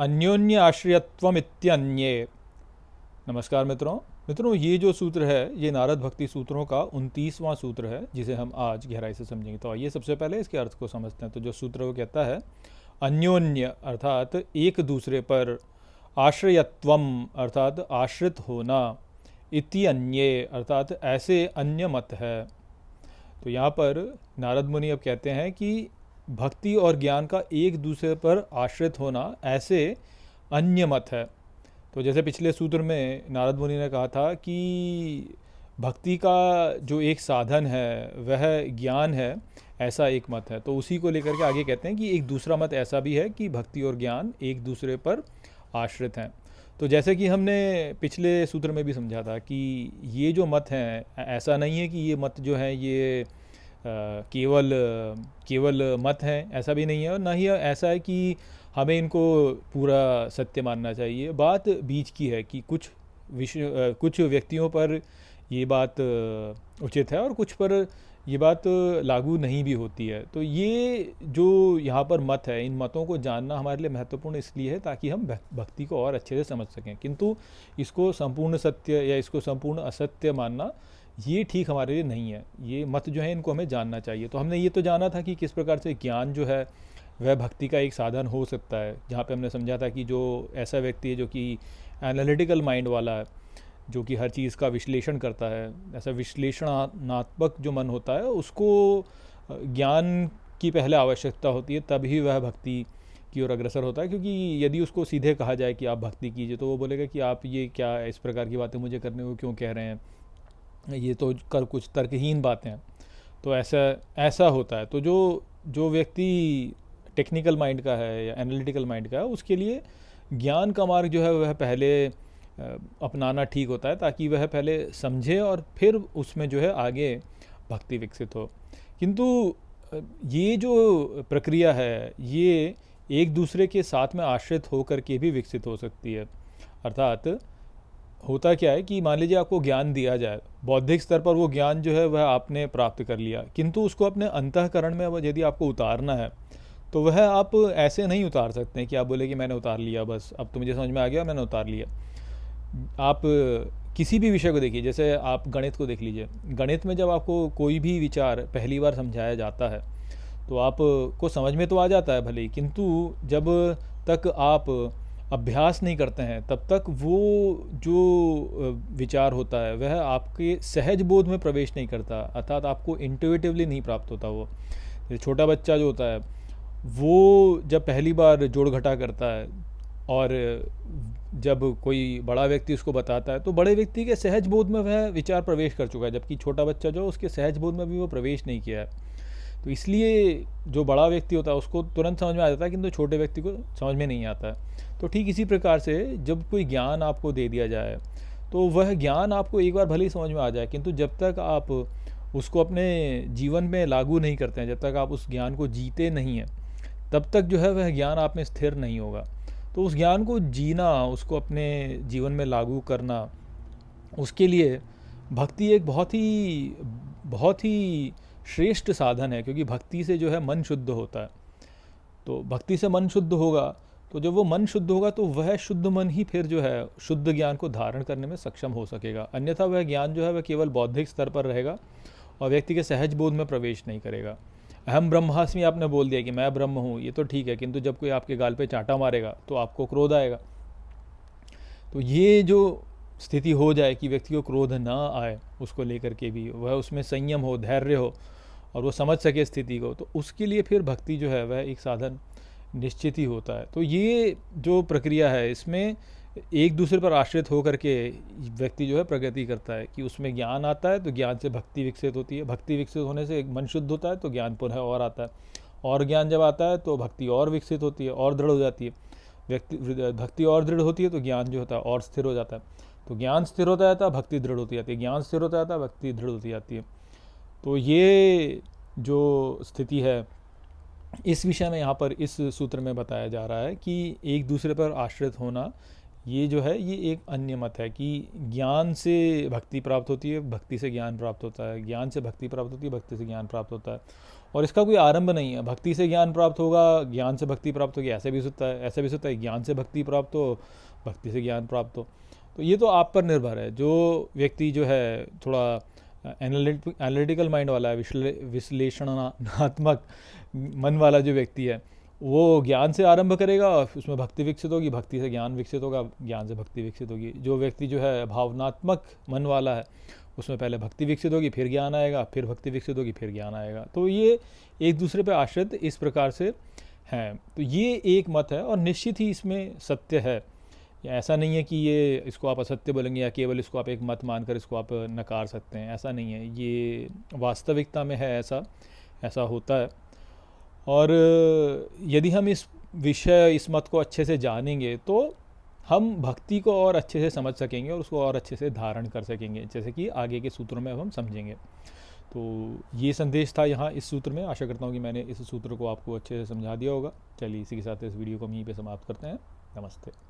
अन्योन्य आश्रयत्वमित्यन्ये। नमस्कार मित्रों, ये जो सूत्र है ये नारद भक्ति सूत्रों का 29वां सूत्र है जिसे हम आज गहराई से समझेंगे। तो आइए सबसे पहले इसके अर्थ को समझते हैं। तो जो सूत्र वो कहता है अन्योन्य अर्थात एक दूसरे पर, आश्रयत्वम अर्थात आश्रित होना, इति अन्ये अर्थात ऐसे अन्य मत है। तो यहाँ पर नारद मुनि अब कहते हैं कि भक्ति और ज्ञान का एक दूसरे पर आश्रित होना ऐसे अन्य मत है। तो जैसे पिछले सूत्र में नारद मुनि ने कहा था कि भक्ति का जो एक साधन है वह ज्ञान है, ऐसा एक मत है। तो उसी को लेकर के आगे कहते हैं कि एक दूसरा मत ऐसा भी है कि भक्ति और ज्ञान एक दूसरे पर आश्रित हैं। तो जैसे कि हमने पिछले सूत्र में भी समझा था कि ये जो मत हैं, ऐसा नहीं है कि ये मत जो हैं ये केवल केवल मत हैं, ऐसा भी नहीं है। और ना ही ऐसा है कि हमें इनको पूरा सत्य मानना चाहिए। बात बीच की है कि कुछ व्यक्तियों पर ये बात उचित है और कुछ पर ये बात लागू नहीं भी होती है। तो ये जो यहाँ पर मत है, इन मतों को जानना हमारे लिए महत्वपूर्ण इसलिए है ताकि हम भक्ति को और अच्छे से समझ सकें। किंतु इसको संपूर्ण सत्य या इसको संपूर्ण असत्य मानना ये ठीक हमारे लिए नहीं है। ये मत जो है इनको हमें जानना चाहिए। तो हमने ये तो जाना था कि किस प्रकार से ज्ञान जो है वह भक्ति का एक साधन हो सकता है, जहाँ पे हमने समझा था कि जो ऐसा व्यक्ति है जो कि एनालिटिकल माइंड वाला है, जो कि हर चीज़ का विश्लेषण करता है, ऐसा विश्लेषणात्मक जो मन होता है, उसको ज्ञान की पहले आवश्यकता होती है, तभी वह भक्ति की ओर अग्रसर होता है। क्योंकि यदि उसको सीधे कहा जाए कि आप भक्ति कीजिए तो वो बोलेगा कि आप ये क्या इस प्रकार की बातें मुझे करने को क्यों कह रहे हैं, ये तो कर कुछ तर्कहीन बातें हैं। तो ऐसा होता है। तो जो व्यक्ति टेक्निकल माइंड का है या एनालिटिकल माइंड का है, उसके लिए ज्ञान का मार्ग जो है वह पहले अपनाना ठीक होता है, ताकि वह पहले समझे और फिर उसमें जो है आगे भक्ति विकसित हो। किंतु ये जो प्रक्रिया है ये एक दूसरे के साथ में आश्रित होकर के भी विकसित हो सकती है। अर्थात होता क्या है कि मान लीजिए आपको ज्ञान दिया जाए, बौद्धिक स्तर पर वो ज्ञान जो है वह आपने प्राप्त कर लिया, किंतु उसको अपने अंतःकरण में यदि आपको उतारना है तो वह आप ऐसे नहीं उतार सकते कि आप बोले कि मैंने उतार लिया, बस अब तो मुझे समझ में आ गया, मैंने उतार लिया। आप किसी भी विषय को देखिए, जैसे आप गणित को देख लीजिए। गणित में जब आपको कोई भी विचार पहली बार समझाया जाता है तो आपको समझ में तो आ जाता है भले ही, किंतु जब तक आप अभ्यास नहीं करते हैं तब तक वो जो विचार होता है वह आपके सहज बोध में प्रवेश नहीं करता, अर्थात आपको इंट्यूटिवली नहीं प्राप्त होता। वो छोटा बच्चा जो होता है वो जब पहली बार जोड़ घटा करता है और जब कोई बड़ा व्यक्ति उसको बताता है तो बड़े व्यक्ति के सहज बोध में वह विचार प्रवेश कर चुका है, जबकि छोटा बच्चा जो उसके सहज बोध में भी वो प्रवेश नहीं किया है। तो इसलिए जो बड़ा व्यक्ति होता है उसको तुरंत समझ में आ जाता है, किंतु छोटे व्यक्ति को समझ में नहीं आता है। तो ठीक इसी प्रकार से जब कोई ज्ञान आपको दे दिया जाए तो वह ज्ञान आपको एक बार भले ही समझ में आ जाए, किंतु जब तक आप उसको अपने जीवन में लागू नहीं करते हैं, जब तक आप उस ज्ञान को जीते नहीं हैं, तब तक जो है वह ज्ञान आप में स्थिर नहीं होगा। तो उस ज्ञान को जीना, उसको अपने जीवन में लागू करना, उसके लिए भक्ति एक बहुत ही श्रेष्ठ साधन है। क्योंकि भक्ति से जो है मन शुद्ध होता है। तो भक्ति से मन शुद्ध होगा, तो जब वो मन शुद्ध होगा तो वह शुद्ध मन ही फिर जो है शुद्ध ज्ञान को धारण करने में सक्षम हो सकेगा। अन्यथा वह ज्ञान जो है वह केवल बौद्धिक स्तर पर रहेगा और व्यक्ति के सहज बोध में प्रवेश नहीं करेगा। अहम ब्रह्मास्मि आपने बोल दिया कि मैं ब्रह्म हूँ, ये तो ठीक है, किंतु जब कोई आपके गाल पे चांटा मारेगा तो आपको क्रोध आएगा। तो ये जो स्थिति हो जाए कि व्यक्ति को क्रोध ना आए, उसको लेकर के भी वह उसमें संयम हो, धैर्य हो और वो समझ सके स्थिति को, तो उसके लिए फिर भक्ति जो है वह एक साधन निश्चित ही होता है। तो ये जो प्रक्रिया है इसमें एक दूसरे पर आश्रित होकर के व्यक्ति जो है प्रगति करता है कि उसमें ज्ञान आता है तो ज्ञान से भक्ति विकसित होती है, भक्ति विकसित होने से मन शुद्ध होता है तो ज्ञान पुनः और आता है, और ज्ञान जब आता है तो भक्ति और विकसित होती है और दृढ़ हो जाती है। भक्ति और दृढ़ होती है तो ज्ञान जो होता है और स्थिर हो जाता है। तो ज्ञान स्थिर होता जाता है, भक्ति दृढ़ होती जाती है, ज्ञान स्थिर होता जाता है, भक्ति दृढ़ होती जाती है। तो ये जो स्थिति है इस विषय में यहाँ पर इस सूत्र में बताया जा रहा है कि एक दूसरे पर आश्रित होना ये जो है ये एक अन्य मत है कि ज्ञान से भक्ति प्राप्त होती है, भक्ति से ज्ञान प्राप्त होता है, ज्ञान से भक्ति प्राप्त होती है, भक्ति से ज्ञान प्राप्त होता है। और इसका कोई आरंभ नहीं है। भक्ति से ज्ञान प्राप्त होगा, ज्ञान से भक्ति प्राप्त होगी, ऐसे भी हो सकता है, ऐसे भी हो सकता है ज्ञान से भक्ति प्राप्त हो, भक्ति से ज्ञान प्राप्त हो। तो ये तो आप पर निर्भर है। जो व्यक्ति जो है थोड़ा एनालिटिकल माइंड वाला है, विश्लेषणात्मक मन वाला जो व्यक्ति है, वो ज्ञान से आरंभ करेगा, उसमें भक्ति विकसित होगी, भक्ति से ज्ञान विकसित होगा, ज्ञान से भक्ति विकसित होगी। जो व्यक्ति जो है भावनात्मक मन वाला है, उसमें पहले भक्ति विकसित होगी, फिर ज्ञान आएगा, फिर भक्ति विकसित होगी, फिर ज्ञान आएगा। तो ये एक दूसरे पे आश्रित इस प्रकार से हैं। तो ये एक मत है और निश्चित ही इसमें सत्य है। ऐसा नहीं है कि ये इसको आप असत्य बोलेंगे या केवल इसको आप एक मत मानकर इसको आप नकार सकते हैं, ऐसा नहीं है। ये वास्तविकता में है, ऐसा होता है। और यदि हम इस मत को अच्छे से जानेंगे तो हम भक्ति को और अच्छे से समझ सकेंगे और उसको और अच्छे से धारण कर सकेंगे, जैसे कि आगे के सूत्रों में अब हम समझेंगे। तो ये संदेश था यहाँ इस सूत्र में। आशा करता हूँ कि मैंने इस सूत्र को आपको अच्छे से समझा दिया होगा। चलिए इसी के साथ इस वीडियो को हम यहीं पे समाप्त करते हैं। नमस्ते।